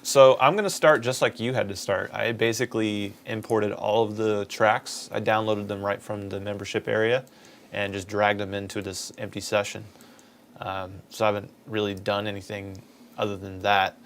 So I'm going to start just like you had to start. I basically imported all of the tracks. I downloaded them right from the membership area and just dragged them into this empty session. So I haven't really done anything other than that.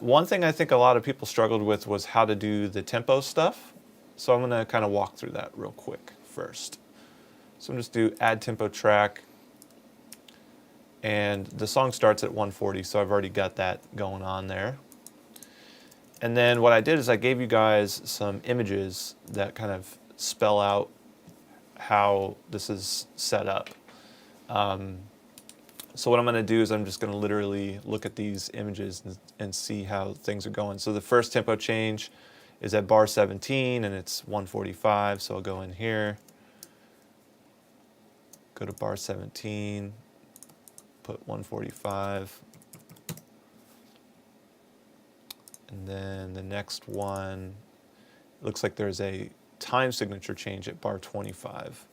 One thing I think a lot of people struggled with was how to do the tempo stuff. So I'm going to kind of walk through that real quick first. So I'm just do add tempo track. And the song starts at 140, so I've already got that going on there. And then what I did is I gave you guys some images that kind of spell out how this is set up. So what I'm going to do is I'm just going to literally look at these images and see how things are going. So the first tempo change is at bar 17, and it's 145, so I'll go in here, go to bar 17, put 145, and then the next one, it looks like there's a time signature change at bar 25.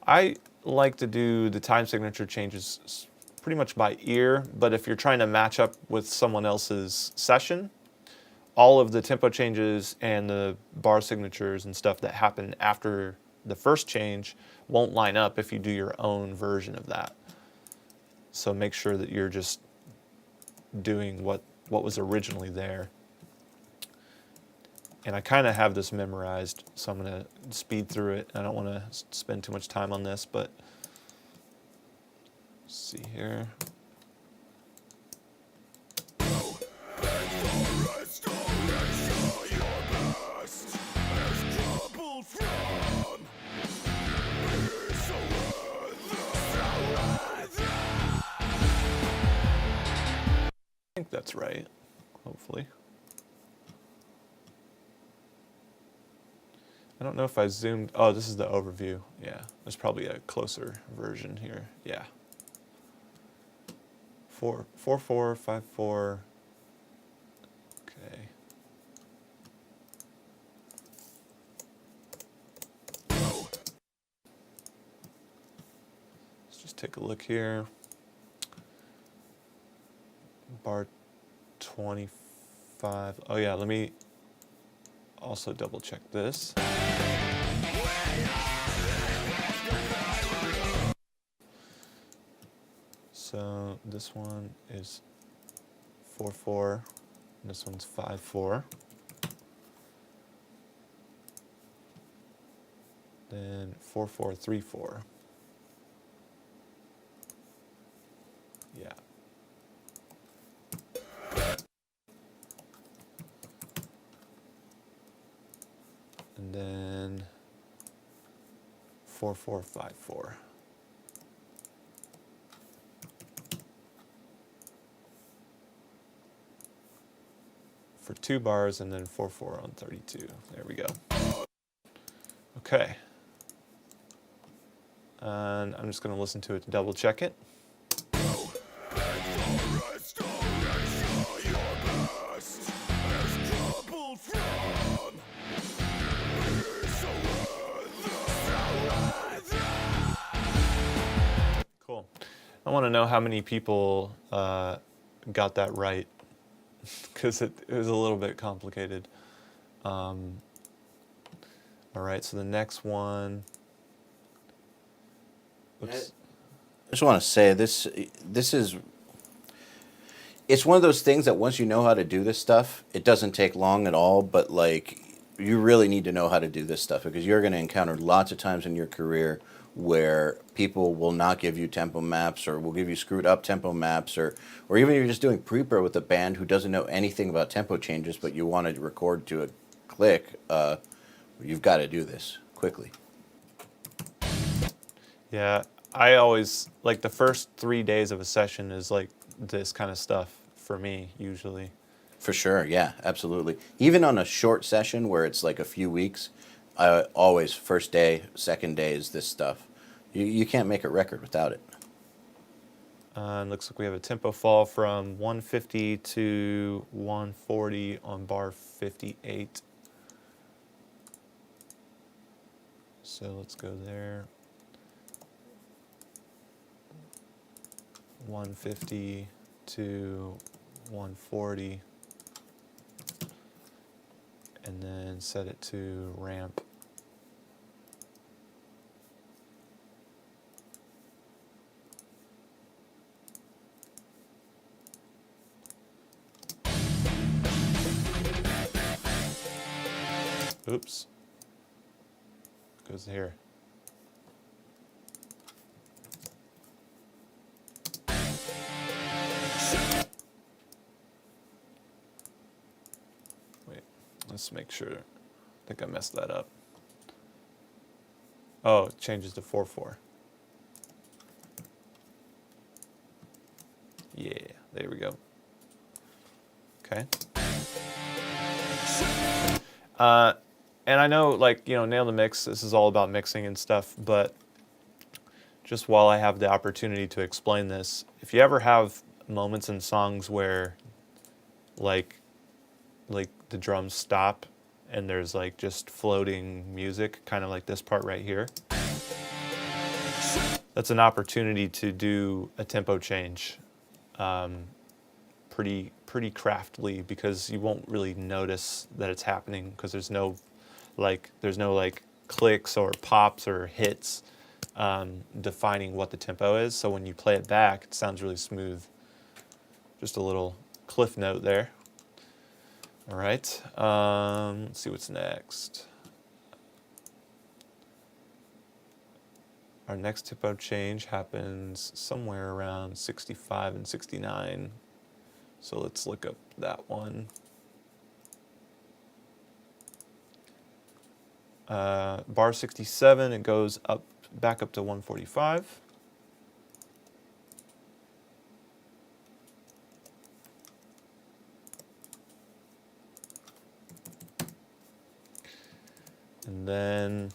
I like to do the time signature changes pretty much by ear, but if you're trying to match up with someone else's session, all of the tempo changes and the bar signatures and stuff that happen after the first change won't line up if you do your own version of that. So make sure that you're just doing what was originally there. And I kind of have this memorized, so I'm going to speed through it. I don't want to spend too much time on this, but let's see here. I think that's right, hopefully. I don't know if I zoomed. Oh, this is the overview. Yeah, there's probably a closer version here. Yeah. 44454. Okay. Let's just take a look here. Bar 25. Oh yeah, let me also double check this. So this one is 4/4, and this one's 5/4. Then 4/4 3/4. Yeah. And then 4/4 5/4. For 2 bars, and then 4/4 on 32. There we go. Okay. And I'm just going to listen to it to double check it. Cool. I want to know how many people got that right, because it was a little bit complicated. All right, so the next one. Oops. I just want to say this is, it's one of those things that once you know how to do this stuff, it doesn't take long at all, but like you really need to know how to do this stuff, because you're going to encounter lots of times in your career where people will not give you tempo maps, or will give you screwed up tempo maps, or even you're just doing pre-pro with a band who doesn't know anything about tempo changes, but you want to record to a click. You've got to do this quickly. Yeah, I always, like, the first 3 days of a session is like this kind of stuff for me, usually. For sure, yeah, absolutely. Even on a short session where it's like a few weeks, always first day, second day is this stuff. You can't make a record without it. It looks like we have a tempo fall from 150 to 140 on bar 58. So let's go there. 150 to 140, and then set it to ramp. Oops. Goes here. Wait, let's make sure. I think I messed that up. Oh, it changes to 4/4. Yeah, there we go. Okay. And I know, like, you know, Nail the Mix, this is all about mixing and stuff, but just while I have the opportunity to explain this, if you ever have moments in songs where, like the drums stop and there's, like, just floating music, kind of like this part right here, that's an opportunity to do a tempo change pretty craftily, because you won't really notice that it's happening because there's no clicks or pops or hits defining what the tempo is. So when you play it back, it sounds really smooth. Just a little cliff note there. All right, let's see what's next. Our next tempo change happens somewhere around 65 and 69. So let's look up that one. Bar 67, it goes back up to 145. And then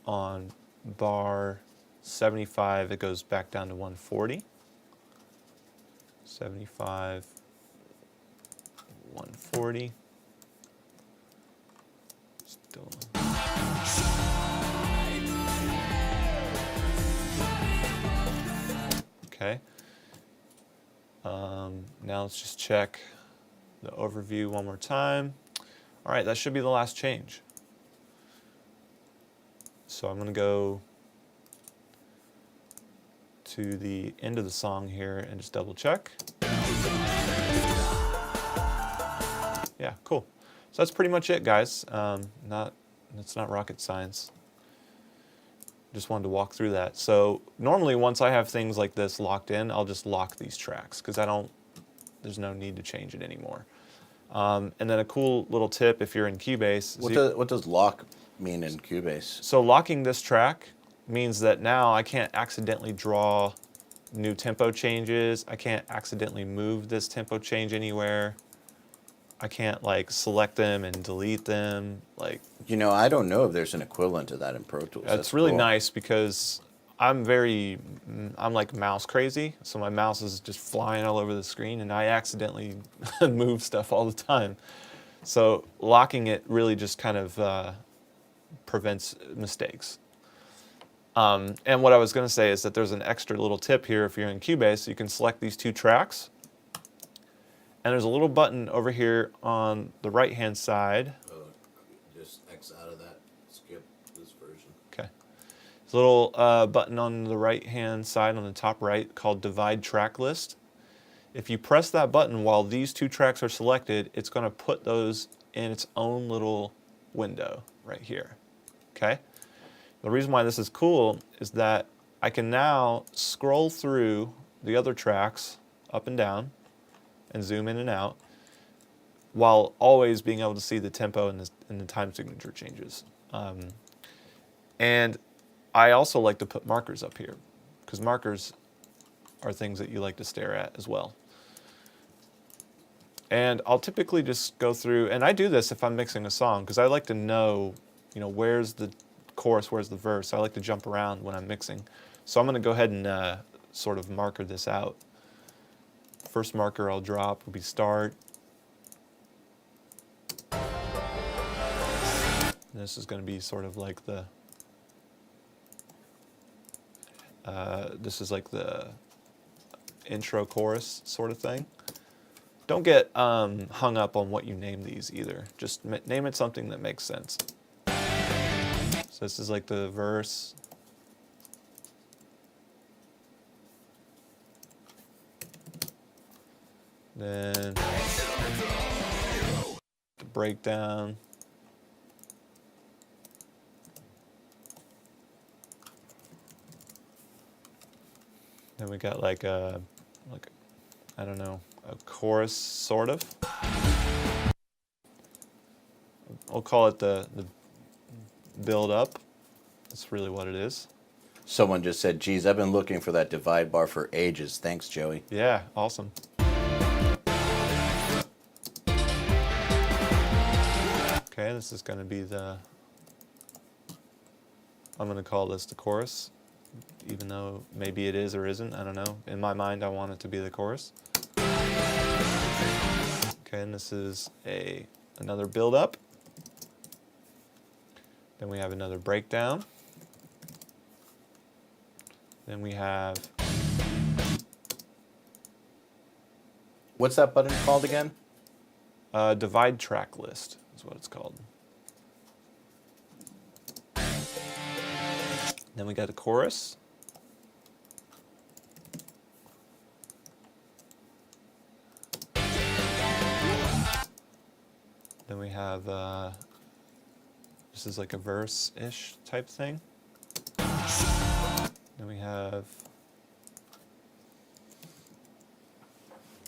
on bar 75, it goes back down to 140. 75, 140. Still. Okay. Now let's just check the overview one more time. All right, that should be the last change. So I'm going to go to the end of the song here and just double check. Yeah, cool. So that's pretty much it, guys. It's not rocket science. Just wanted to walk through that. So normally once I have things like this locked in, I'll just lock these tracks because there's no need to change it anymore. And then a cool little tip if you're in Cubase. What does lock mean in Cubase? So locking this track means that now I can't accidentally draw new tempo changes. I can't accidentally move this tempo change anywhere. I can't like select them and delete them. Like, you know, I don't know if there's an equivalent to that in Pro Tools. It's really cool. Nice because I'm like mouse crazy. So my mouse is just flying all over the screen and I accidentally move stuff all the time. So locking it really just kind of prevents mistakes. And what I was going to say is that there's an extra little tip here if you're in Cubase. You can select these two tracks. And there's a little button over here on the right-hand side. Just X out of that. Skip this version. Okay. There's a little button on the right-hand side on the top right called Divide Tracklist. If you press that button while these two tracks are selected, it's going to put those in its own little window right here. Okay? The reason why this is cool is that I can now scroll through the other tracks up and down and zoom in and out while always being able to see the tempo and the time signature changes. And I also like to put markers up here because markers are things that you like to stare at as well. And I'll typically just go through, and I do this if I'm mixing a song because I like to know, where's the chorus, where's the verse. I like to jump around when I'm mixing. So I'm going to go ahead and sort of marker this out. First marker I'll drop will be start. And this is going to be sort of like this is like the intro chorus sort of thing. Don't get hung up on what you name these either. Just name it something that makes sense. So this is like the verse. Then the breakdown. Then we got like a, I don't know, a chorus sort of. I'll call it the build up. That's really what it is. Someone just said, geez, I've been looking for that divide bar for ages. Thanks, Joey. Yeah, awesome. Okay, this is going to be the, I'm going to call this the chorus, even though maybe it is or isn't, I don't know. In my mind, I want it to be the chorus. Okay, and this is another build up. Then we have another breakdown. Then we have... What's that button called again? Divide track list is what it's called. Then we got a chorus. Then we have, this is like a verse-ish type thing. Then we have,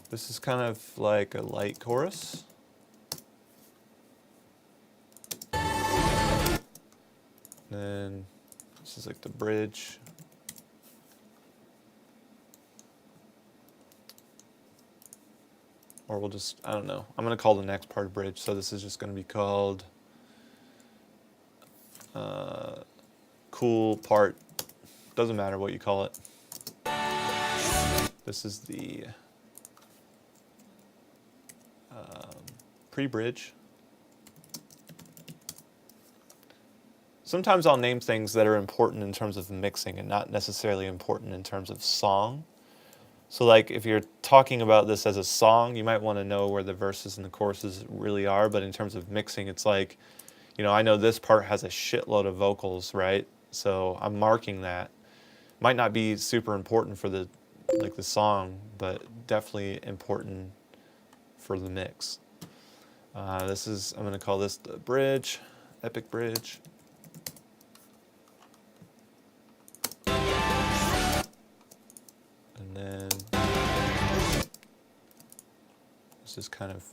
this is kind of like a light chorus. Then this is like the bridge. Or we'll just, I don't know. I'm going to call the next part a bridge. So this is just going to be called cool part. Doesn't matter what you call it. This is the pre-bridge. Sometimes I'll name things that are important in terms of mixing and not necessarily important in terms of song. So like if you're talking about this as a song, you might want to know where the verses and the choruses really are, but in terms of mixing, it's like, you know, I know this part has a shitload of vocals, right? So I'm marking that. Might not be super important for the song, but definitely important for the mix. I'm going to call this the bridge, epic bridge. And then this is kind of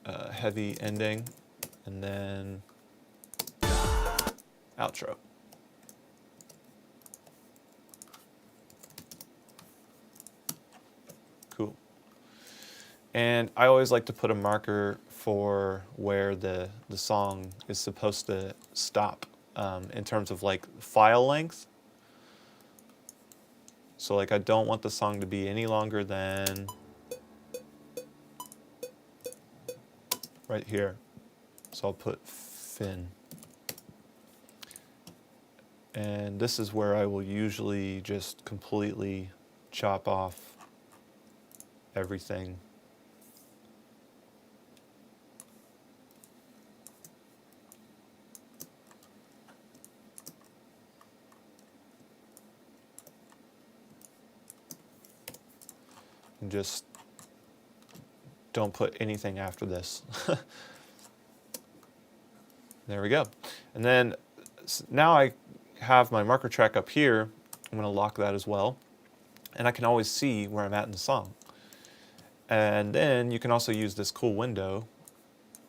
a heavy ending, and then outro. Cool. And I always like to put a marker for where the song is supposed to stop in terms of like file length. So like I don't want the song to be any longer than right here. So I'll put fin. And this is where I will usually just completely chop off everything. And just don't put anything after this. There we go. And then now I have my marker track up here. I'm going to lock that as well. And I can always see where I'm at in the song. And then you can also use this cool window.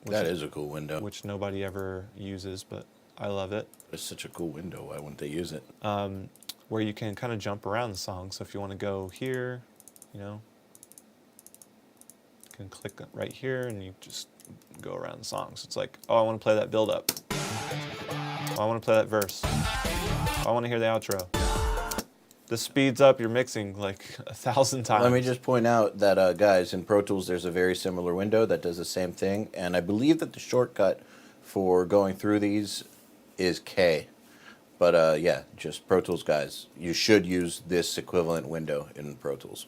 That is a cool window. Which nobody ever uses, but I love it. It's such a cool window. Why wouldn't they use it? Where you can kind of jump around the song. So if you want to go here, you know, you can click right here and you just go around the song. So it's like, oh, I want to play that build up. Oh, I want to play that verse. Oh, I want to hear the outro. This speeds up your mixing like 1,000 times. Let me just point out that, guys, in Pro Tools there's a very similar window that does the same thing, and I believe that the shortcut for going through these is K. But yeah, just Pro Tools guys, you should use this equivalent window in Pro Tools.